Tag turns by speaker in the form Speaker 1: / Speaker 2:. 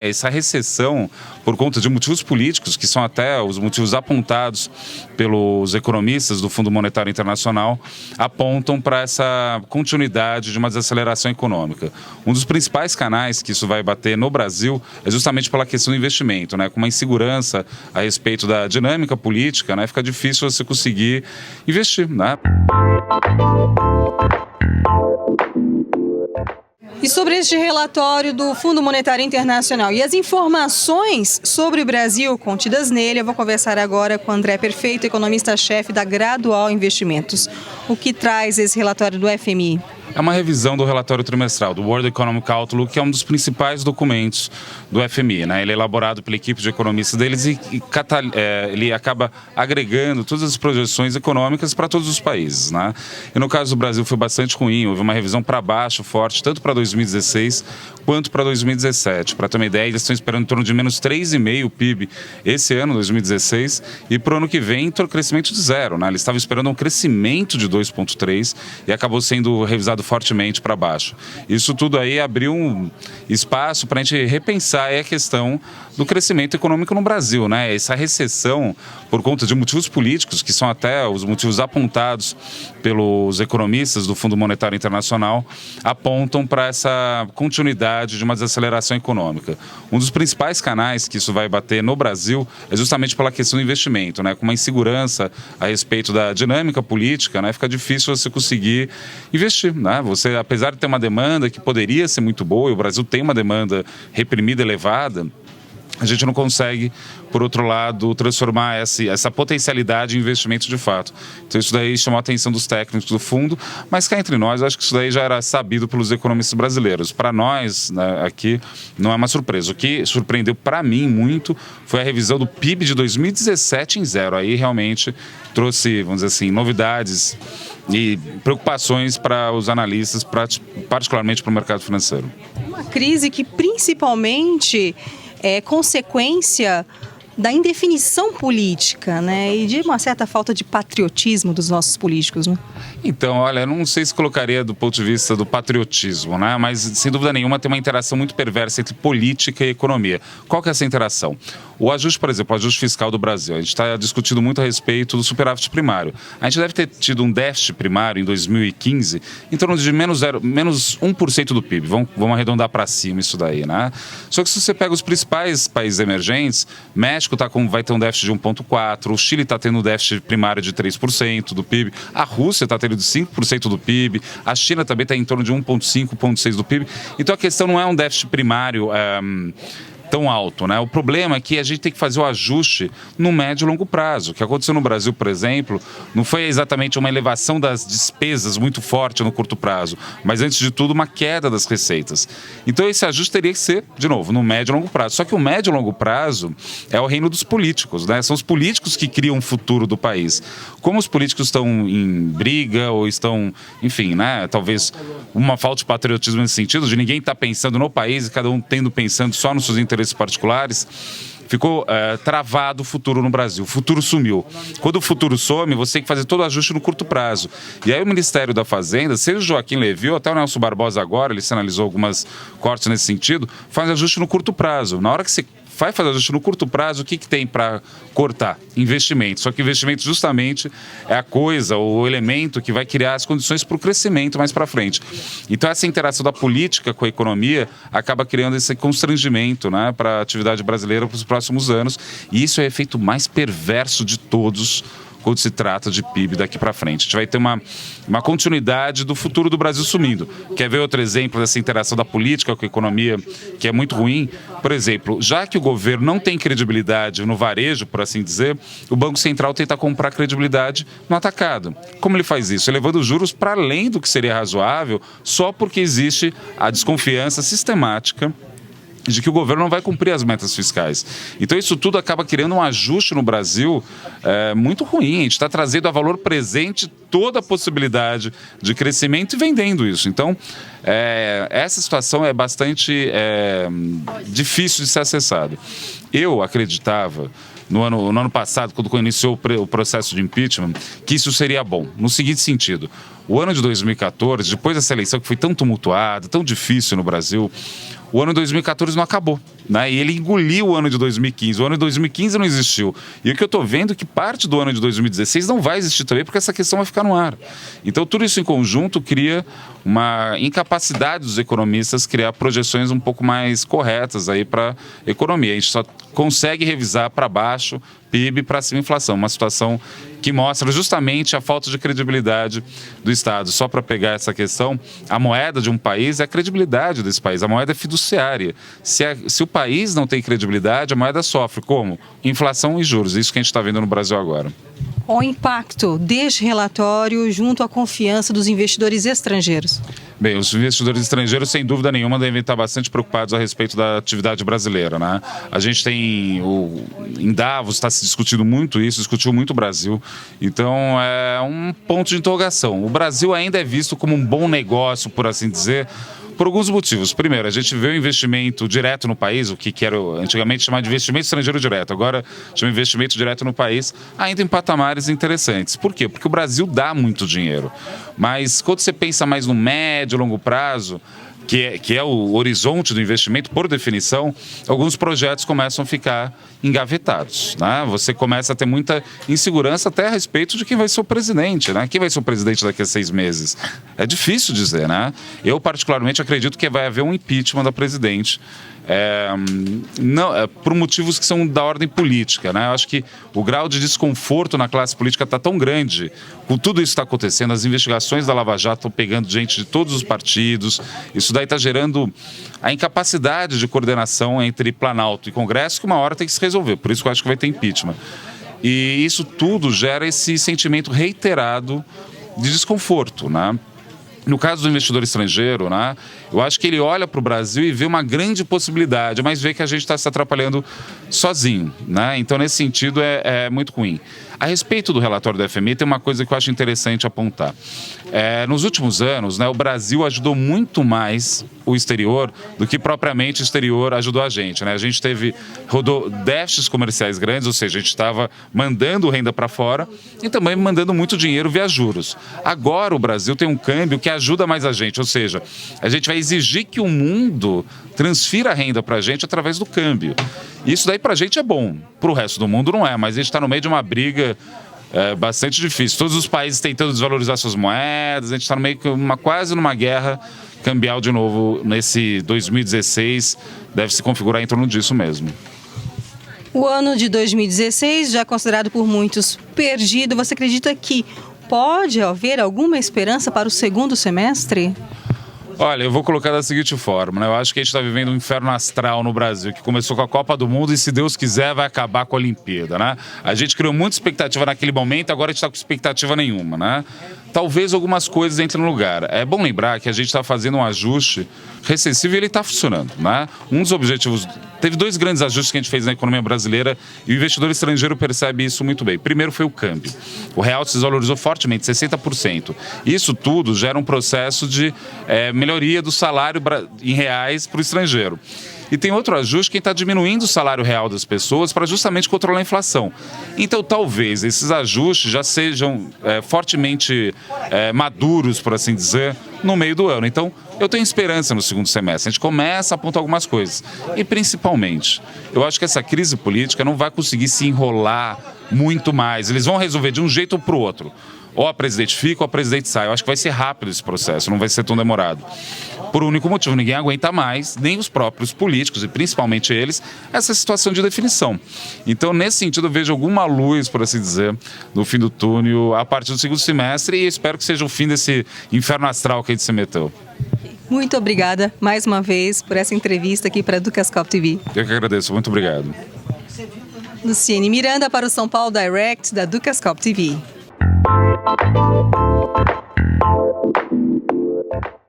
Speaker 1: Essa recessão, por conta de motivos políticos, que são até os motivos apontados pelos economistas do Fundo Monetário Internacional, apontam para essa continuidade de uma desaceleração econômica. Um dos principais canais que isso vai bater no Brasil é justamente pela questão do investimento, né? Com uma insegurança a respeito da dinâmica política, né? Fica difícil você conseguir investir, né?
Speaker 2: E sobre este relatório do Fundo Monetário Internacional e as informações sobre o Brasil contidas nele, eu vou conversar agora com André Perfeito, economista-chefe da Gradual Investimentos. O que traz esse relatório do FMI?
Speaker 1: É uma revisão do relatório trimestral do World Economic Outlook, que é um dos principais documentos do FMI, né? Ele é elaborado pela equipe de economistas deles e ele acaba agregando todas as projeções econômicas para todos os países, né? E no caso do Brasil foi bastante ruim, houve uma revisão para baixo forte, tanto para 2016 quanto para 2017. Para ter uma ideia, eles estão esperando em torno de menos 3,5% PIB esse ano, 2016, e para o ano que vem, crescimento de zero, né? Eles estavam esperando um crescimento de 2,3% e acabou sendo revisado fortemente para baixo. Isso tudo aí abriu um espaço para a gente repensar a questão do crescimento econômico no Brasil, né? Essa recessão, por conta de motivos políticos, que são até os motivos apontados pelos economistas do Fundo Monetário Internacional, apontam para essa continuidade de uma desaceleração econômica. Um dos principais canais que isso vai bater no Brasil é justamente pela questão do investimento, né? Com uma insegurança a respeito da dinâmica política, né? Fica difícil você conseguir investir, né? Você, apesar de ter uma demanda que poderia ser muito boa, e o Brasil tem uma demanda reprimida elevada, a gente não consegue, por outro lado, transformar essa potencialidade em investimento de fato. Então isso daí chamou a atenção dos técnicos do fundo, mas cá entre nós, acho que isso daí já era sabido pelos economistas brasileiros. Para nós, né, aqui, não é uma surpresa. O que surpreendeu para mim muito foi a revisão do PIB de 2017 em zero. Aí realmente trouxe, vamos dizer assim, novidades e preocupações para os analistas, particularmente para o mercado financeiro.
Speaker 2: Uma crise que principalmente é consequência da indefinição política, né? E de uma certa falta de patriotismo dos nossos políticos, né?
Speaker 1: Então, olha, não sei se colocaria do ponto de vista do patriotismo, né? Mas, sem dúvida nenhuma, tem uma interação muito perversa entre política e economia. Qual que é essa interação? O ajuste, por exemplo, o ajuste fiscal do Brasil. A gente está discutindo muito a respeito do superávit primário. A gente deve ter tido um déficit primário em 2015 em torno de menos 1% do PIB. Vamos arredondar para cima isso daí, né? Só que se você pega os principais países emergentes, México vai ter um déficit de 1,4%, o Chile está tendo um déficit primário de 3% do PIB, a Rússia está tendo de 5% do PIB, a China também está em torno de 1,5%, 1,6% do PIB. Então a questão não é um déficit primário tão alto, né? O problema é que a gente tem que fazer o ajuste no médio e longo prazo. O que aconteceu no Brasil, por exemplo, não foi exatamente uma elevação das despesas muito forte no curto prazo, mas antes de tudo uma queda das receitas. Então esse ajuste teria que ser, de novo, no médio e longo prazo. Só que o médio e longo prazo é o reino dos políticos, né? São os políticos que criam o futuro do país. Como os políticos estão em briga ou estão, enfim, né? Talvez uma falta de patriotismo nesse sentido, de ninguém estar pensando no país e cada um pensando só nos seus interesses particulares, ficou travado o futuro no Brasil. O futuro sumiu. Quando o futuro some, você tem que fazer todo o ajuste no curto prazo. E aí o Ministério da Fazenda, seja o Joaquim Levy ou até o Nelson Barbosa agora, ele sinalizou algumas cortes nesse sentido, faz ajuste no curto prazo. Na hora que você vai fazer ajuste no curto prazo, o que tem para cortar? Investimento. Só que investimento justamente é a coisa, o elemento que vai criar as condições para o crescimento mais para frente. Então essa interação da política com a economia acaba criando esse constrangimento, né, para a atividade brasileira para os próximos anos. E isso é o efeito mais perverso de todos quando se trata de PIB daqui para frente. A gente vai ter uma continuidade do futuro do Brasil sumindo. Quer ver outro exemplo dessa interação da política com a economia, que é muito ruim? Por exemplo, já que o governo não tem credibilidade no varejo, por assim dizer, o Banco Central tenta comprar credibilidade no atacado. Como ele faz isso? Elevando os juros para além do que seria razoável, só porque existe a desconfiança sistemática de que o governo não vai cumprir as metas fiscais. Então isso tudo acaba criando um ajuste no Brasil muito ruim. A gente está trazendo a valor presente toda a possibilidade de crescimento e vendendo isso. Então essa situação é bastante difícil de ser acessada. Eu acreditava no ano passado, quando iniciou o processo de impeachment, que isso seria bom, no seguinte sentido: o ano de 2014, depois dessa eleição que foi tão tumultuada, tão difícil no Brasil, o ano de 2014 não acabou. né? E ele engoliu o ano de 2015. O ano de 2015 não existiu. E o que eu estou vendo é que parte do ano de 2016 não vai existir também, porque essa questão vai ficar no ar. Então, tudo isso em conjunto cria uma incapacidade dos economistas criar projeções um pouco mais corretas aí para a economia. A gente só consegue revisar para baixo PIB para cima inflação, uma situação que mostra justamente a falta de credibilidade do Estado. Só para pegar essa questão, a moeda de um país é a credibilidade desse país, a moeda é fiduciária. Se o país não tem credibilidade, a moeda sofre. Como? Inflação e juros, isso que a gente está vendo no Brasil agora.
Speaker 2: O impacto deste relatório junto à confiança dos investidores estrangeiros?
Speaker 1: Bem, os investidores estrangeiros, sem dúvida nenhuma, devem estar bastante preocupados a respeito da atividade brasileira, né? A gente tem, em Davos está se discutindo muito isso, discutiu muito o Brasil, então é um ponto de interrogação. O Brasil ainda é visto como um bom negócio, por assim dizer, por alguns motivos. Primeiro, a gente vê o investimento direto no país, o que era antigamente chamado de investimento estrangeiro direto, agora chama investimento direto no país, ainda em patamares interessantes. Por quê? Porque o Brasil dá muito dinheiro. Mas quando você pensa mais no médio, longo prazo, que é o horizonte do investimento, por definição, alguns projetos começam a ficar engavetados, né? Você começa a ter muita insegurança até a respeito de quem vai ser o presidente, né? Quem vai ser o presidente daqui a 6 meses? É difícil dizer, né? Eu, particularmente, acredito que vai haver um impeachment da presidente. Por motivos que são da ordem política, né? Eu acho que o grau de desconforto na classe política está tão grande, com tudo isso que está acontecendo, as investigações da Lava Jato estão pegando gente de todos os partidos, isso daí está gerando a incapacidade de coordenação entre Planalto e Congresso, que uma hora tem que se resolver, por isso que eu acho que vai ter impeachment. E isso tudo gera esse sentimento reiterado de desconforto, né? No caso do investidor estrangeiro, né, eu acho que ele olha para o Brasil e vê uma grande possibilidade, mas vê que a gente está se atrapalhando sozinho, né? Então, nesse sentido, é muito ruim. A respeito do relatório do FMI, tem uma coisa que eu acho interessante apontar. Nos últimos anos, né, o Brasil ajudou muito mais o exterior do que propriamente o exterior ajudou a gente, né? A gente rodou déficits comerciais grandes, ou seja, a gente estava mandando renda para fora e também mandando muito dinheiro via juros. Agora o Brasil tem um câmbio que ajuda mais a gente, ou seja, a gente vai exigir que o mundo transfira a renda para a gente através do câmbio. Isso daí para a gente é bom, para o resto do mundo não é, mas a gente está no meio de uma briga bastante difícil. Todos os países tentando desvalorizar suas moedas, a gente está no meio de quase numa guerra cambial de novo nesse 2016, deve se configurar em torno disso mesmo.
Speaker 2: O ano de 2016, já considerado por muitos perdido, você acredita que pode haver alguma esperança para o segundo semestre?
Speaker 1: Olha, eu vou colocar da seguinte forma, né? Eu acho que a gente está vivendo um inferno astral no Brasil, que começou com a Copa do Mundo e, se Deus quiser, vai acabar com a Olimpíada, né? A gente criou muita expectativa naquele momento, agora a gente está com expectativa nenhuma, né? Talvez algumas coisas entrem no lugar. É bom lembrar que a gente está fazendo um ajuste recessivo e ele está funcionando, né? Um dos objetivos... Teve 2 grandes ajustes que a gente fez na economia brasileira e o investidor estrangeiro percebe isso muito bem. Primeiro foi o câmbio. O real se desvalorizou fortemente, 60%. Isso tudo gera um processo de melhoria do salário em reais para o estrangeiro. E tem outro ajuste que está diminuindo o salário real das pessoas para justamente controlar a inflação. Então, talvez esses ajustes já sejam fortemente maduros, por assim dizer, no meio do ano. Então, eu tenho esperança no segundo semestre. A gente começa a apontar algumas coisas. E, principalmente, eu acho que essa crise política não vai conseguir se enrolar muito mais. Eles vão resolver de um jeito ou para o outro. Ou a presidente fica ou a presidente sai. Eu acho que vai ser rápido esse processo, não vai ser tão demorado. Por um único motivo, ninguém aguenta mais, nem os próprios políticos, e principalmente eles, essa situação de definição. Então, nesse sentido, eu vejo alguma luz, por assim dizer, no fim do túnel, a partir do segundo semestre, e espero que seja o fim desse inferno astral que a gente se meteu.
Speaker 2: Muito obrigada, mais uma vez, por essa entrevista aqui para a Ducascope TV.
Speaker 1: Eu que agradeço, muito obrigado.
Speaker 2: Luciene Miranda para o São Paulo Direct da Ducascope TV.